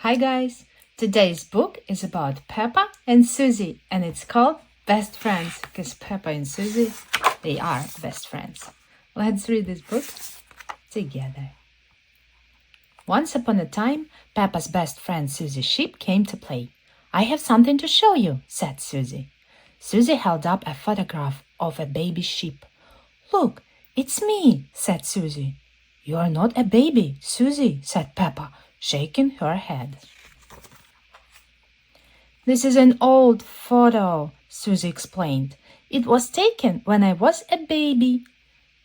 Hi guys! Today's book is about Peppa and Susie and it's called Best Friends because Peppa and Susie, they are best friends. Let's read this book together. Once upon a time, Peppa's best friend Suzy Sheep came to play. "I have something to show you," said Susie. Susie held up a photograph of a baby sheep. "Look, it's me," said Susie. "You are not a baby, Susie," said Peppa, shaking her head. "This is an old photo," Susie explained. "It was taken when I was a baby."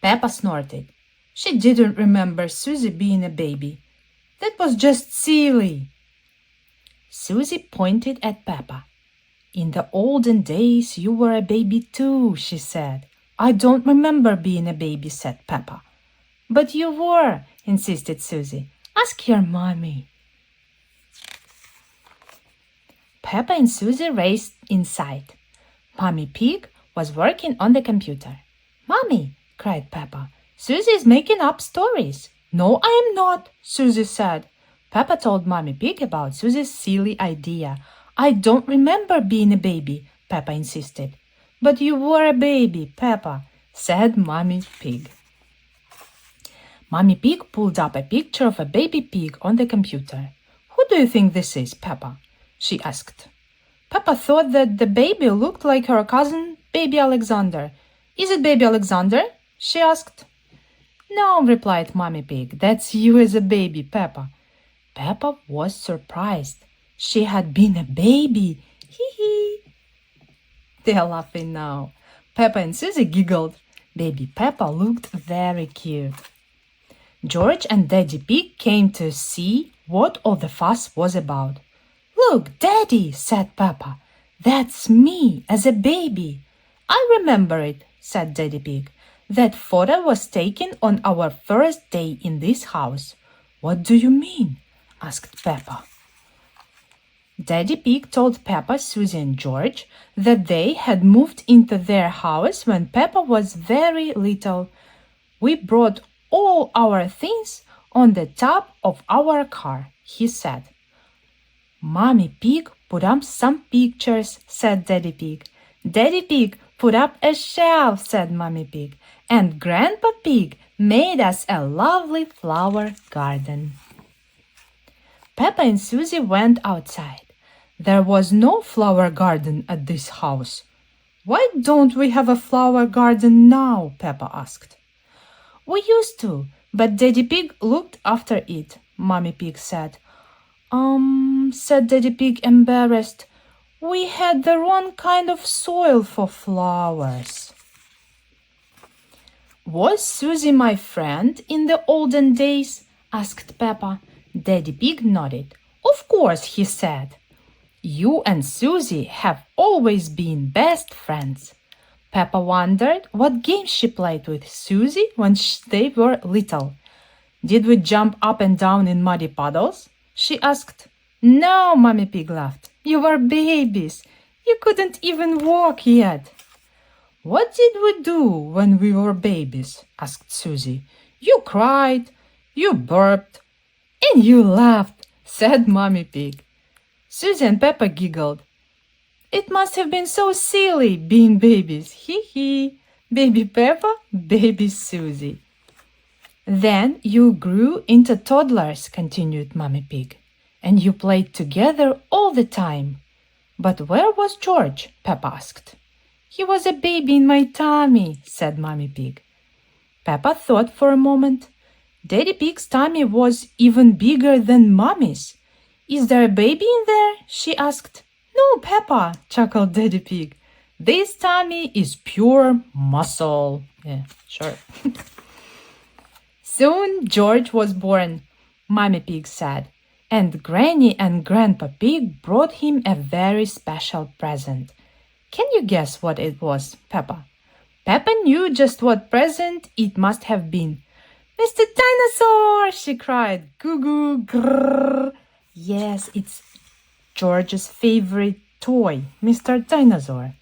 Peppa snorted. She didn't remember Susie being a baby. That was just silly. Susie pointed at Peppa. "In the olden days, you were a baby too," she said. "I don't remember being a baby," said Peppa. "But you were," insisted Susie. "Ask your mommy." Peppa and Susie raced inside. Mommy Pig was working on the computer. "Mommy," cried Peppa, "Susie is making up stories." "No, I am not," Susie said. Peppa told Mommy Pig about Susie's silly idea. "I don't remember being a baby," Peppa insisted. "But you were a baby, Peppa," said Mommy Pig. Mommy Pig pulled up a picture of a baby pig on the computer. "Who do you think this is, Peppa?" she asked. Peppa thought that the baby looked like her cousin, Baby Alexander. "Is it Baby Alexander?" she asked. "No," replied Mommy Pig. "That's you as a baby, Peppa." Peppa was surprised. She had been a baby. Hee. They are laughing now. Peppa and Susie giggled. Baby Peppa looked very cute. George and Daddy Pig came to see what all the fuss was about. "Look, Daddy," said Peppa. "That's me as a baby." "I remember it," said Daddy Pig. "That photo was taken on our first day in this house." "What do you mean?" asked Peppa. Daddy Pig told Peppa, Susie and George that they had moved into their house when Peppa was very little. "We brought all our things on the top of our car," he said. "Mommy Pig put up some pictures," said Daddy Pig. "Daddy Pig put up a shelf," said Mommy Pig. "And Grandpa Pig made us a lovely flower garden." Peppa and Susie went outside. There was no flower garden at this house. "Why don't we have a flower garden now?" Peppa asked. "We used to, but Daddy Pig looked after it," Mommy Pig said. Said Daddy Pig, embarrassed. "We had the wrong kind of soil for flowers." "Was Susie my friend in the olden days?" asked Peppa. Daddy Pig nodded. "Of course," he said. "You and Susie have always been best friends." Peppa wondered what games she played with Susie when they were little. "Did we jump up and down in muddy puddles?" she asked. "No," Mommy Pig laughed. "You were babies. You couldn't even walk yet." "What did we do when we were babies?" asked Susie. "You cried, you burped, and you laughed," said Mommy Pig. Susie and Peppa giggled. "It must have been so silly being babies. Hee. Baby Peppa, baby Susie." "Then you grew into toddlers," continued Mommy Pig, "and you played together all the time." "But where was George?" Peppa asked. "He was a baby in my tummy," said Mommy Pig. Peppa thought for a moment. Daddy Pig's tummy was even bigger than Mommy's. "Is there a baby in there?" she asked. "No, Peppa," chuckled Daddy Pig. "This tummy is pure muscle." Yeah, sure. Soon George was born, Mommy Pig said, and Granny and Grandpa Pig brought him a very special present. Can you guess what it was, Peppa? Peppa knew just what present it must have been. "Mr. Dinosaur!" she cried. "Goo goo grrr." Yes, it's George's favorite toy, Mr. Dinosaur.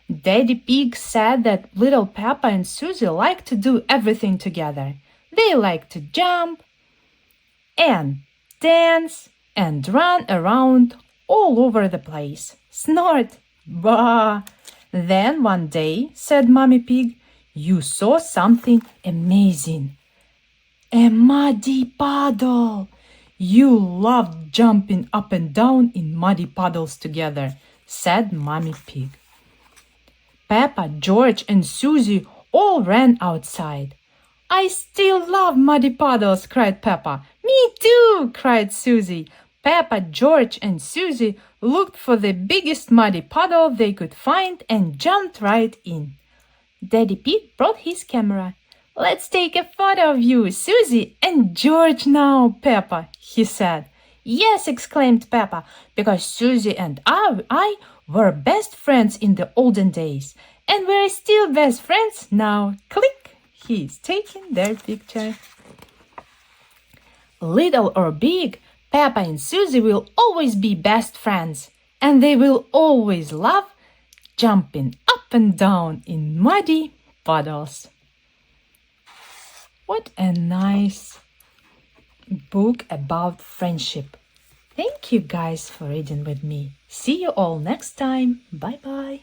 Daddy Pig said that little Peppa and Susie like to do everything together. They like to jump and dance and ran around all over the place. Snort! Bah! Then one day, said Mommy Pig, you saw something amazing. A muddy puddle! You loved jumping up and down in muddy puddles together, said Mommy Pig. Peppa, George, and Susie all ran outside. I still love muddy puddles, cried Peppa. Me too, cried Susie. Peppa, George, and Susie looked for the biggest muddy puddle they could find and jumped right in. Daddy Pig brought his camera. Let's take a photo of you, Susie, and George now, Peppa, he said. Yes, exclaimed Peppa, because Susie and I were best friends in the olden days, and we're still best friends now. Click! He's taking their picture. Little or big, Peppa and Susie will always be best friends, and they will always love jumping up and down in muddy puddles. What a nice book about friendship. Thank you guys for reading with me. See you all next time. Bye bye.